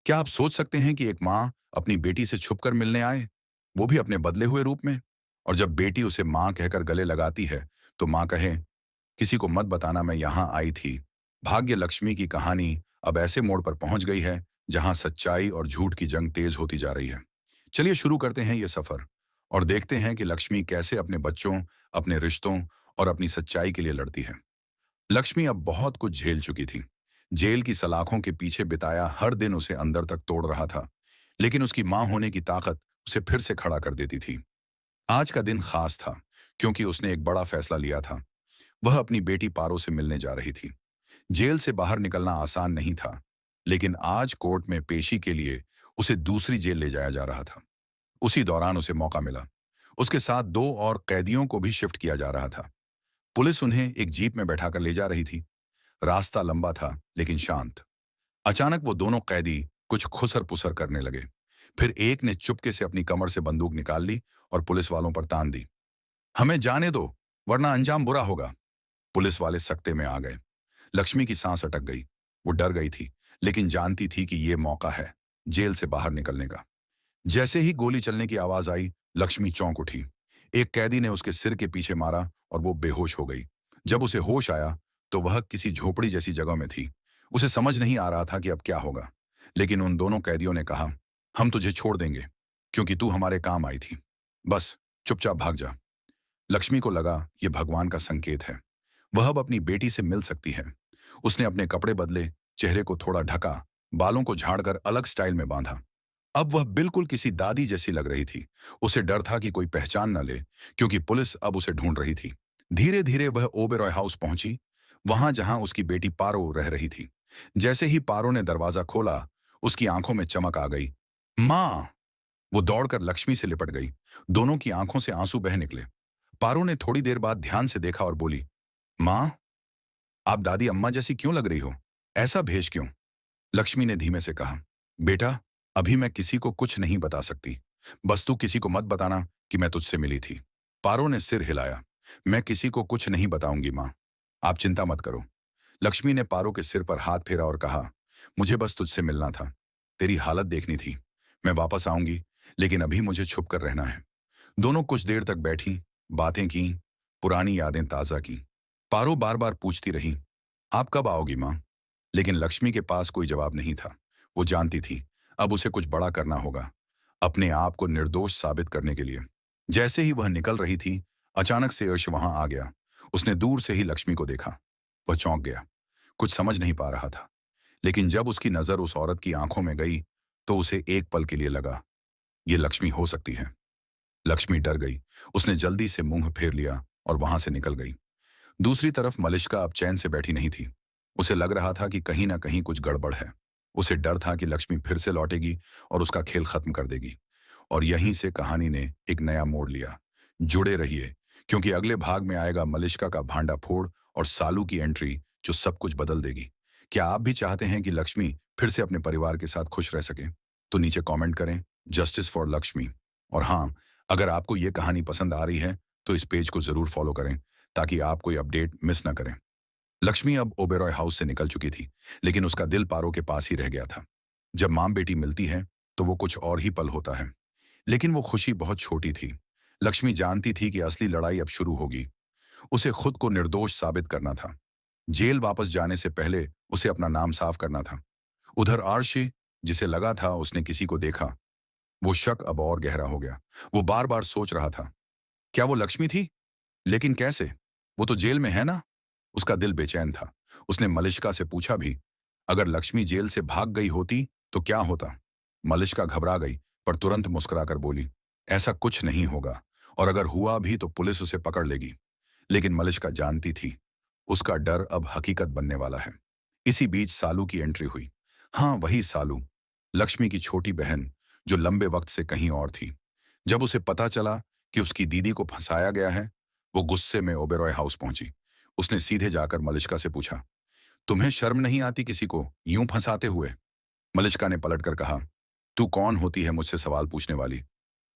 क्या आप सोच सकते हैं कि एक माँ अपनी बेटी से छुपकर मिलने आए, वो भी अपने बदले हुए रूप में? और जब बेटी उसे माँ कहकर गले लगाती है, तो माँ कहे, किसी को मत बताना मैं यहाँ आई थी। भाग्य लक्ष्मी की कहानी अब ऐसे मोड़ पर पहुंच गई है, जहां सच्चाई और झूठ की जंग तेज होती जा रही है। चलिए शुरू करते हैं ये सफर और देखते हैं कि लक्ष्मी कैसे अपने बच्चों, अपने रिश्तों और अपनी सच्चाई के लिए लड़ती है। लक्ष्मी अब बहुत कुछ झेल चुकी थी। जेल की सलाखों के पीछे बिताया हर दिन उसे अंदर तक तोड़ रहा था, लेकिन उसकी मां होने की ताकत उसे फिर से खड़ा कर देती थी। आज का दिन खास था, क्योंकि उसने एक बड़ा फैसला लिया था। वह अपनी बेटी पारो से मिलने जा रही थी। जेल से बाहर निकलना आसान नहीं था, लेकिन आज कोर्ट में पेशी के लिए उसे दूसरी जेल ले जाया जा रहा था। उसी दौरान उसे मौका मिला। उसके साथ दो और कैदियों को भी शिफ्ट किया जा रहा था। पुलिस उन्हें एक जीप में बैठाकर ले जा रही थी। रास्ता लंबा था, लेकिन शांत। अचानक वो दोनों कैदी कुछ खुसर पुसर करने लगे। फिर एक ने चुपके से अपनी कमर से बंदूक निकाल ली और पुलिस वालों पर तान दी। हमें जाने दो, वरना अंजाम बुरा होगा। पुलिस वाले सख्ते में आ गए। लक्ष्मी की सांस अटक गई। वो डर गई थी, लेकिन जानती थी कि ये मौका है जेल से बाहर निकलने का। जैसे ही गोली चलने की आवाज आई, लक्ष्मी चौंक उठी। एक कैदी ने उसके सिर के पीछे मारा और वो बेहोश हो गई। जब उसे होश आया, तो वह किसी झोपड़ी जैसी जगह में थी। उसे समझ नहीं आ रहा था कि अब क्या होगा, लेकिन उन दोनों कैदियों ने कहा, हम तुझे छोड़ देंगे, क्योंकि तू हमारे काम आई थी। बस चुपचाप भाग जा। लक्ष्मी को लगा ये भगवान का संकेत है। वह अब अपनी बेटी से मिल सकती है। उसने अपने कपड़े बदले, चेहरे को थोड़ा ढका, बालों को झाड़कर अलग स्टाइल में बांधा। अब वह बिल्कुल किसी दादी जैसी लग रही थी। उसे डर था कि कोई पहचान न ले, क्योंकि पुलिस अब उसे ढूंढ रही थी। धीरे धीरे वह ओबेरॉय हाउस पहुंची, वहां जहां उसकी बेटी पारो रह रही थी। जैसे ही पारो ने दरवाजा खोला, उसकी आंखों में चमक आ गई। माँ! वो दौड़कर लक्ष्मी से लिपट गई। दोनों की आंखों से आंसू बह निकले। पारो ने थोड़ी देर बाद ध्यान से देखा और बोली, माँ, आप दादी अम्मा जैसी क्यों लग रही हो? ऐसा भेष क्यों? लक्ष्मी ने धीमे से कहा, बेटा, अभी मैं किसी को कुछ नहीं बता सकती। बस तू किसी को मत बताना कि मैं तुझसे मिली थी। पारो ने सिर हिलाया। मैं किसी को कुछ नहीं बताऊंगी माँ। आप चिंता मत करो। लक्ष्मी ने पारो के सिर पर हाथ फेरा और कहा, मुझे बस तुझसे मिलना था। तेरी हालत देखनी थी। मैं वापस आऊंगी, लेकिन अभी मुझे छुप कर रहना है। दोनों कुछ देर तक बैठी, बातें की, पुरानी यादें ताजा की। पारो बार बार पूछती रही, आप कब आओगी माँ? लेकिन लक्ष्मी के पास कोई जवाब नहीं था। वो जानती थी, अब उसे कुछ बड़ा करना होगा, अपने आप को निर्दोष साबित करने के लिए। जैसे ही वह निकल रही थी, अचानक से अर्श वहां आ गया। उसने दूर से ही लक्ष्मी को देखा। वह चौंक गया। कुछ समझ नहीं पा रहा था, लेकिन जब उसकी नजर उस औरत की आंखों में गई, तो उसे एक पल के लिए लगा, ये लक्ष्मी हो सकती है। लक्ष्मी डर गई। उसने जल्दी से मुंह फेर लिया और वहां से निकल गई। दूसरी तरफ मलिष्का अब चैन से बैठी नहीं थी। उसे लग रहा था कि कहीं ना कहीं कुछ गड़बड़ है। उसे डर था कि लक्ष्मी फिर से लौटेगी और उसका खेल खत्म कर देगी। और यहीं से कहानी ने एक नया मोड़ लिया। जुड़े रहिए, क्योंकि अगले भाग में आएगा मलिष्का का भांडा फोड़ और सालू की एंट्री, जो सब कुछ बदल देगी। क्या आप भी चाहते हैं कि लक्ष्मी फिर से अपने परिवार के साथ खुश रह सके? तो नीचे कमेंट करें, जस्टिस फॉर लक्ष्मी। और हाँ, अगर आपको ये कहानी पसंद आ रही है, तो इस पेज को जरूर फॉलो करें, ताकि आप कोई अपडेट मिस ना करें। लक्ष्मी अब ओबेरॉय हाउस से निकल चुकी थी, लेकिन उसका दिल पारो के पास ही रह गया था। जब मां बेटी मिलती है, तो वो कुछ और ही पल होता है। लेकिन वो खुशी बहुत छोटी थी। लक्ष्मी जानती थी कि असली लड़ाई अब शुरू होगी। उसे खुद को निर्दोष साबित करना था। जेल वापस जाने से पहले उसे अपना नाम साफ करना था। उधर आरशी, जिसे लगा था उसने किसी को देखा, वो शक अब और गहरा हो गया। वो बार बार सोच रहा था, क्या वो लक्ष्मी थी? लेकिन कैसे? वो तो जेल में है ना? उसका दिल बेचैन था। उसने मलिष्का से पूछा भी, अगर लक्ष्मी जेल से भाग गई होती तो क्या होता? मलिष्का घबरा गई, पर तुरंत मुस्कुराकर बोली, ऐसा कुछ नहीं होगा, और अगर हुआ भी तो पुलिस उसे पकड़ लेगी। लेकिन मलिष्का जानती थी, उसका डर अब हकीकत बनने वाला है। इसी बीच सालू की एंट्री हुई। हाँ, वही सालू, लक्ष्मी की छोटी बहन, जो लंबे वक्त से कहीं और थी। जब उसे पता चला कि उसकी दीदी को फंसाया गया है, वो गुस्से में ओबेरॉय हाउस पहुंची। उसने सीधे जाकर मलिष्का से पूछा, तुम्हें शर्म नहीं आती किसी को यूं फंसाते हुए? मलिष्का ने पलटकर कहा, तू कौन होती है मुझसे सवाल पूछने वाली?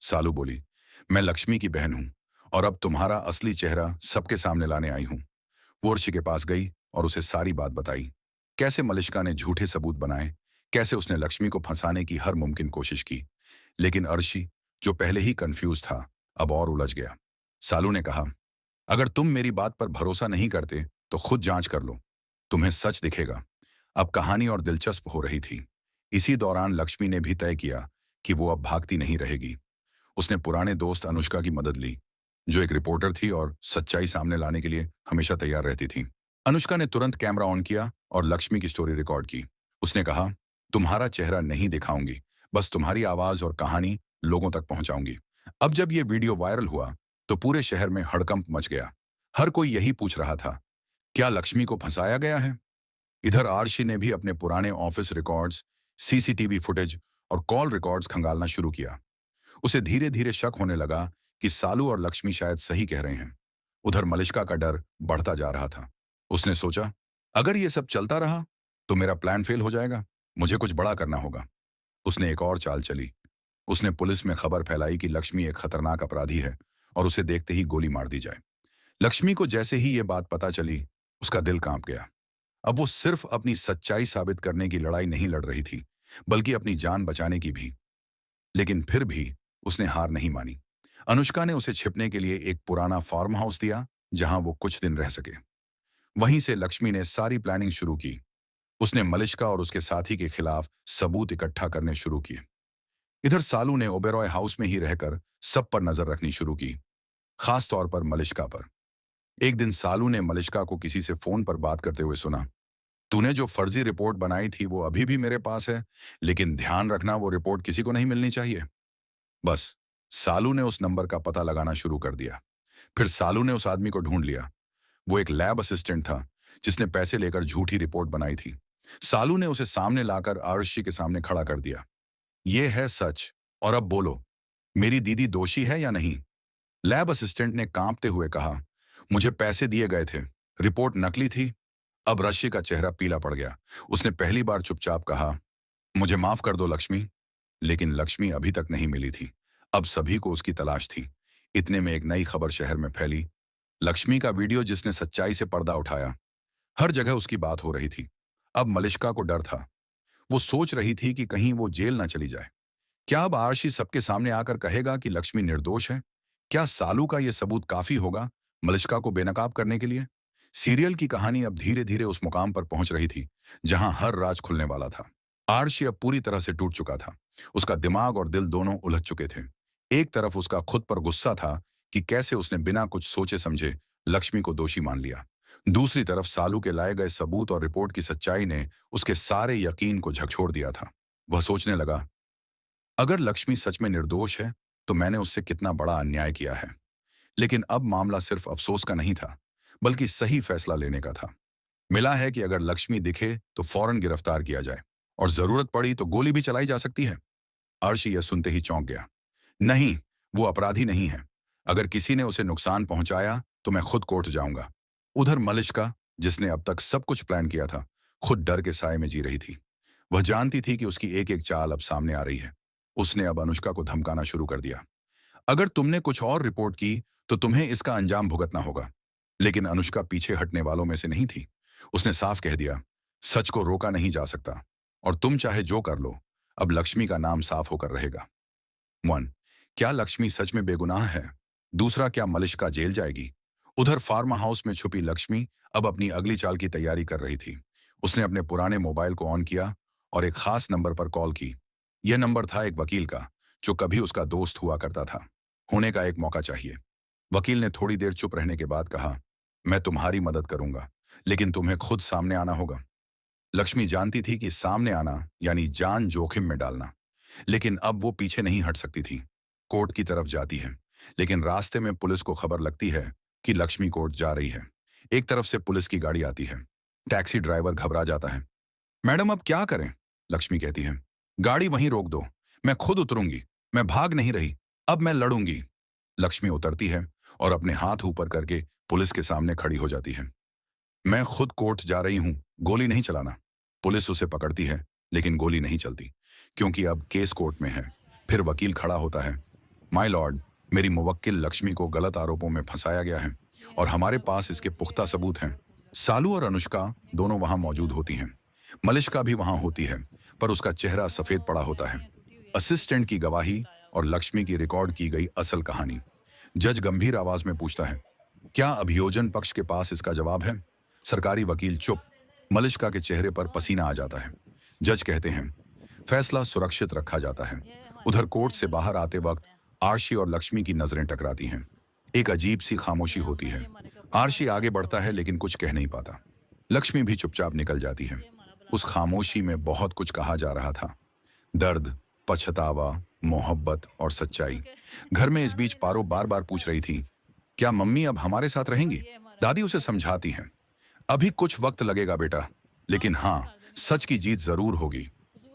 सालू बोली, मैं लक्ष्मी की बहन हूं, और अब तुम्हारा असली चेहरा सबके सामने लाने आई हूं। वो अर्शी के पास गई और उसे सारी बात बताई। कैसे मलिष्का ने झूठे सबूत बनाए, कैसे उसने लक्ष्मी को फंसाने की हर मुमकिन कोशिश की। लेकिन अर्शी, जो पहले ही कंफ्यूज था, अब और उलझ गया। सालू ने कहा, अगर तुम मेरी बात पर भरोसा नहीं करते तो खुद जांच कर लो, तुम्हें सच दिखेगा। अब कहानी और दिलचस्प हो रही थी। इसी दौरान लक्ष्मी ने भी तय किया कि वो अब भागती नहीं रहेगी। उसने पुराने दोस्त अनुष्का की मदद ली, जो एक रिपोर्टर थी और सच्चाई सामने लाने के लिए हमेशा तैयार रहती थी। अनुष्का ने तुरंत कैमरा ऑन किया और लक्ष्मी की स्टोरी रिकॉर्ड की। उसने कहा, तुम्हारा चेहरा नहीं दिखाऊंगी, बस तुम्हारी आवाज और कहानी लोगों तक पहुंचाऊंगी। अब जब ये वीडियो वायरल हुआ तो पूरे शहर में हड़कंप मच गया। हर कोई यही पूछ रहा था, क्या लक्ष्मी को फंसाया गया है? इधर आरशी ने भी अपने पुराने ऑफिस रिकॉर्ड्स, सीसीटीवी फुटेज और कॉल रिकॉर्ड्स खंगालना शुरू किया। उसे धीरे धीरे शक होने लगा कि सालू और लक्ष्मी शायद सही कह रहे हैं। उधर मलिष्का का डर बढ़ता जा रहा था। उसने सोचा, अगर ये सब चलता रहा तो मेरा प्लान फेल हो जाएगा, मुझे कुछ बड़ा करना होगा। उसने एक और चाल चली। उसने पुलिस में खबर फैलाई कि लक्ष्मी एक खतरनाक अपराधी है और उसे देखते ही गोली मार दी जाए। लक्ष्मी को जैसे ही ये बात पता चली, उसका दिल कांप गया। अब वो सिर्फ अपनी सच्चाई साबित करने की लड़ाई नहीं लड़ रही थी, बल्कि अपनी जान बचाने की भी। लेकिन फिर भी उसने हार नहीं मानी। अनुष्का ने उसे छिपने के लिए एक पुराना फार्म हाउस दिया, जहां वो कुछ दिन रह सके। वहीं से लक्ष्मी ने सारी प्लानिंग शुरू की। उसने मलिष्का और उसके साथी के खिलाफ सबूत इकट्ठा करने शुरू किए। इधर सालू ने ओबेरॉय हाउस में ही रहकर सब पर नजर रखनी शुरू की, खास तौर पर मलिष्का पर। एक दिन सालू ने मलिष्का को किसी से फोन पर बात करते हुए सुना, तूने जो फर्जी रिपोर्ट बनाई थी वो अभी भी मेरे पास है, लेकिन ध्यान रखना वो रिपोर्ट किसी को नहीं मिलनी चाहिए। बस सालू ने उस नंबर का पता लगाना शुरू कर दिया। फिर सालू ने उस आदमी को ढूंढ लिया। वो एक लैब असिस्टेंट था, जिसने पैसे लेकर झूठी रिपोर्ट बनाई थी। सालू ने उसे सामने लाकर आरुषि के सामने खड़ा कर दिया। ये है सच, और अब बोलो, मेरी दीदी दोषी है या नहीं? लैब असिस्टेंट ने कांपते हुए कहा, मुझे पैसे दिए गए थे, रिपोर्ट नकली थी। अब रश्मि का चेहरा पीला पड़ गया। उसने पहली बार चुपचाप कहा, मुझे माफ कर दो लक्ष्मी। लेकिन लक्ष्मी अभी तक नहीं मिली थी। अब सभी को उसकी तलाश थी। इतने में एक नई खबर शहर में फैली। लक्ष्मी का वीडियो जिसने सच्चाई से पर्दा उठाया। हर जगह उसकी बात हो रही थी। अब मलिष्का को डर था। वो सोच रही थी कि कहीं वो जेल ना चली जाए। क्या अब आरशी सबके सामने आकर कहेगा कि लक्ष्मी निर्दोष है? क्या सालू का यह सबूत काफी होगा मलिष्का को बेनकाब करने के लिए? सीरियल की कहानी अब धीरे धीरे उस मुकाम पर पहुंच रही थी जहां हर राज खुलने वाला था। आरशी अब पूरी तरह से टूट चुका था। उसका दिमाग और दिल दोनों उलझ चुके थे। एक तरफ उसका खुद पर गुस्सा था कि कैसे उसने बिना कुछ सोचे समझे लक्ष्मी को दोषी मान लिया। दूसरी तरफ सालू के लाए गए सबूत और रिपोर्ट की सच्चाई ने उसके सारे यकीन को झकझोर दिया था। वह सोचने लगा, अगर लक्ष्मी सच में निर्दोष है तो मैंने उससे कितना बड़ा अन्याय किया है। लेकिन अब मामला सिर्फ अफसोस का नहीं था, बल्कि सही फैसला लेने का था। मिला है कि अगर लक्ष्मी दिखे तो फौरन गिरफ्तार किया जाए, और जरूरत पड़ी तो गोली भी चलाई जा सकती है। अर्शी यह सुनते ही चौंक गया। नहीं, वो अपराधी नहीं है। अगर किसी ने उसे नुकसान पहुंचाया तो मैं खुद कोर्ट जाऊंगा। उधर मलिष्का, जिसने अब तक सब कुछ प्लान किया था, खुद डर के साए में जी रही थी। वह जानती थी कि उसकी एक एक चाल अब सामने आ रही है। उसने अब अनुष्का को धमकाना शुरू कर दिया, अगर तुमने कुछ और रिपोर्ट की तो तुम्हें इसका अंजाम भुगतना होगा। लेकिन अनुष्का पीछे हटने वालों में से नहीं थी। उसने साफ कह दिया, सच को रोका नहीं जा सकता, और तुम चाहे जो कर लो, अब लक्ष्मी का नाम साफ होकर रहेगा। 1. क्या लक्ष्मी सच में बेगुनाह है? दूसरा, क्या मलिष्का जेल जाएगी? उधर फार्म हाउस में छुपी लक्ष्मी अब अपनी अगली चाल की तैयारी कर रही थी। उसने अपने पुराने मोबाइल को ऑन किया और एक खास नंबर पर कॉल की। यह नंबर था एक वकील का, जो कभी उसका दोस्त हुआ करता था। होने का एक मौका चाहिए। वकील ने थोड़ी देर चुप रहने के बाद कहा, मैं तुम्हारी मदद करूंगा, लेकिन तुम्हें खुद सामने आना होगा। लक्ष्मी जानती थी कि सामने आना यानी जान जोखिम में डालना, लेकिन अब वो पीछे नहीं हट सकती थी। कोर्ट की तरफ जाती है, लेकिन रास्ते में पुलिस को खबर लगती है कि लक्ष्मी कोर्ट जा रही है। एक तरफ से पुलिस की गाड़ी आती है। टैक्सी ड्राइवर घबरा जाता है। मैडम, अब क्या करें? लक्ष्मी कहती है, गाड़ी वहीं रोक दो, मैं खुद उतरूंगी। मैं भाग नहीं रही, अब मैं लड़ूंगी। लक्ष्मी उतरती है और अपने हाथ ऊपर करके पुलिस के सामने खड़ी हो जाती है। मैं खुद कोर्ट जा रही हूं, गोली नहीं चलाना। पुलिस उसे पकड़ती है, लेकिन गोली नहीं चलती, क्योंकि अब केस कोर्ट में है। फिर वकील खड़ा होता है। माय लॉर्ड, मेरी मुवक्किल लक्ष्मी को गलत आरोपों में फंसाया गया है और हमारे पास इसके पुख्ता सबूत हैं। सालू और अनुष्का दोनों वहां मौजूद होती हैं। मलिष्का भी वहां होती है। पर उसका चेहरा सफेद पड़ा होता है। असिस्टेंट की गवाही और लक्ष्मी की रिकॉर्ड की गई असल कहानी। जज गंभीर आवाज में पूछता है, क्या अभियोजन पक्ष के पास इसका जवाब है? सरकारी वकील चुप। मलिष्का के चेहरे पर पसीना आ जाता है। जज कहते हैं, फैसला सुरक्षित रखा जाता है। उधर कोर्ट से बाहर आते वक्त आरशी और लक्ष्मी की नजरें टकराती हैं। एक अजीब सी खामोशी होती है। आरशी आगे बढ़ता है लेकिन कुछ कह नहीं पाता। लक्ष्मी भी चुपचाप निकल जाती है। उस खामोशी में बहुत कुछ कहा जा रहा था। दर्द, पछतावा, मोहब्बत और सच्चाई। घर में इस बीच पारो बार बार पूछ रही थी, क्या मम्मी अब हमारे साथ रहेंगी? दादी उसे समझाती हैं, अभी कुछ वक्त लगेगा बेटा, लेकिन हाँ, सच की जीत जरूर होगी।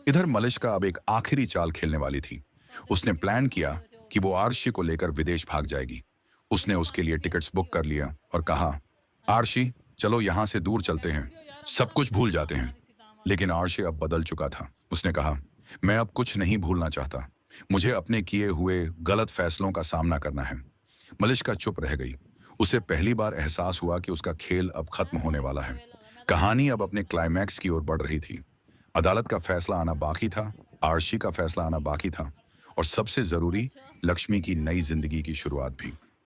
इधर मलिष्का अब एक आखिरी चाल खेलने वाली थी। उसने प्लान किया कि वो आरशी को लेकर विदेश भाग जाएगी। उसने उसके लिए टिकट्स बुक कर लिया और कहा, आरशी चलो यहां से दूर चलते हैं, सब कुछ भूल जाते हैं। लेकिन आरशी अब बदल चुका था। उसने कहा, मैं अब कुछ नहीं भूलना चाहता। मुझे अपने किए हुए गलत फैसलों का सामना करना है। मलिष्का चुप रह गई। उसे पहली बार एहसास हुआ कि उसका खेल अब खत्म होने वाला है। कहानी अब अपने क्लाइमैक्स की ओर बढ़ रही थी। अदालत का फैसला आना बाकी था, आरशी का फैसला आना बाकी था, और सबसे जरूरी, लक्ष्मी की नई जिंदगी की शुरुआत भी।